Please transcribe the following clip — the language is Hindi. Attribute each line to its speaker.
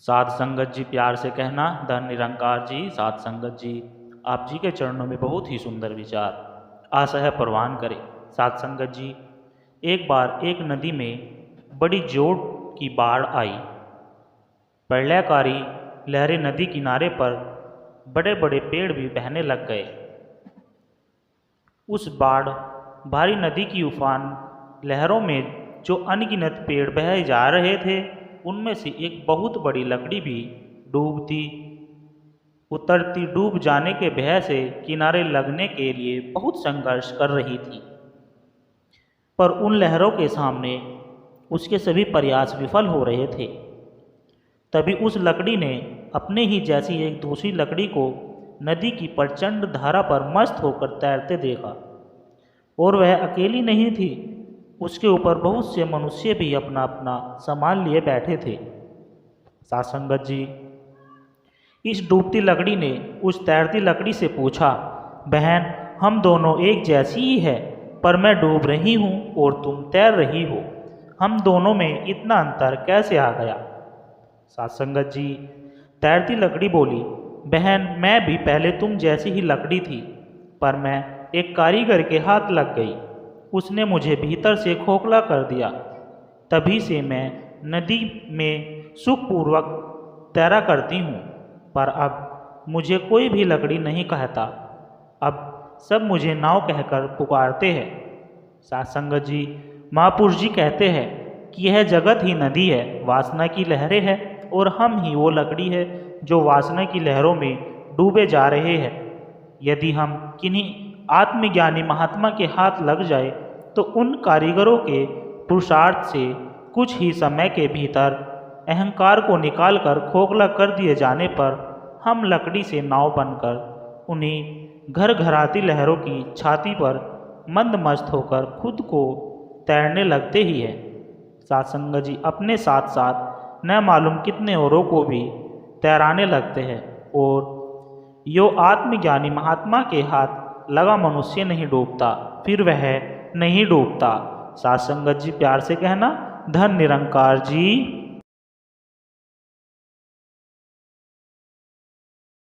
Speaker 1: साध संगत जी प्यार से कहना, धन निरंकार जी। साध संगत जी, आप जी के चरणों में बहुत ही सुंदर विचार आशा है प्रवान करे। साध संगत जी, एक बार एक नदी में बड़ी जोर की बाढ़ आई। प्रलयकारी लहरें नदी किनारे पर बड़े बड़े पेड़ भी बहने लग गए। उस बाढ़ भारी नदी की उफान लहरों में जो अनगिनत पेड़ बह जा रहे थे, उनमें से एक बहुत बड़ी लकड़ी भी डूबती उतरती डूब जाने के भय से किनारे लगने के लिए बहुत संघर्ष कर रही थी। पर उन लहरों के सामने उसके सभी प्रयास विफल हो रहे थे। तभी उस लकड़ी ने अपने ही जैसी एक दूसरी लकड़ी को नदी की प्रचंड धारा पर मस्त होकर तैरते देखा। और वह अकेली नहीं थी, उसके ऊपर बहुत से मनुष्य भी अपना अपना सामान लिए बैठे थे। साध संगत जी, इस डूबती लकड़ी ने उस तैरती लकड़ी से पूछा, बहन, हम दोनों एक जैसी ही है, पर मैं डूब रही हूँ और तुम तैर रही हो। हम दोनों में इतना अंतर कैसे आ गया? साध संगत जी, तैरती लकड़ी बोली, बहन, मैं भी पहले तुम जैसी ही लकड़ी थी, पर मैं एक कारीगर के हाथ लग गई। उसने मुझे भीतर से खोखला कर दिया। तभी से मैं नदी में सुखपूर्वक तैरा करती हूँ, पर अब मुझे कोई भी लकड़ी नहीं कहता। अब सब मुझे नाव कहकर पुकारते हैं। साध संगत जी, महापुरुष जी कहते हैं कि यह जगत ही नदी है, वासना की लहरें है, और हम ही वो लकड़ी है जो वासना की लहरों में डूबे जा रहे हैं। यदि हम किन्हीं आत्मज्ञानी महात्मा के हाथ लग जाए तो उन कारीगरों के पुरुषार्थ से कुछ ही समय के भीतर अहंकार को निकालकर खोखला कर दिए जाने पर हम लकड़ी से नाव बनकर उन्हीं घर घराती लहरों की छाती पर मंद मस्त होकर खुद को तैरने लगते ही है। साध संगत जी, अपने साथ साथ न मालूम कितने औरों को भी तैराने लगते हैं। और यो आत्मज्ञानी महात्मा के हाथ लगा मनुष्य नहीं डूबता, फिर वह नहीं डूबता। साध संगत जी प्यार से कहना, धन निरंकार जी।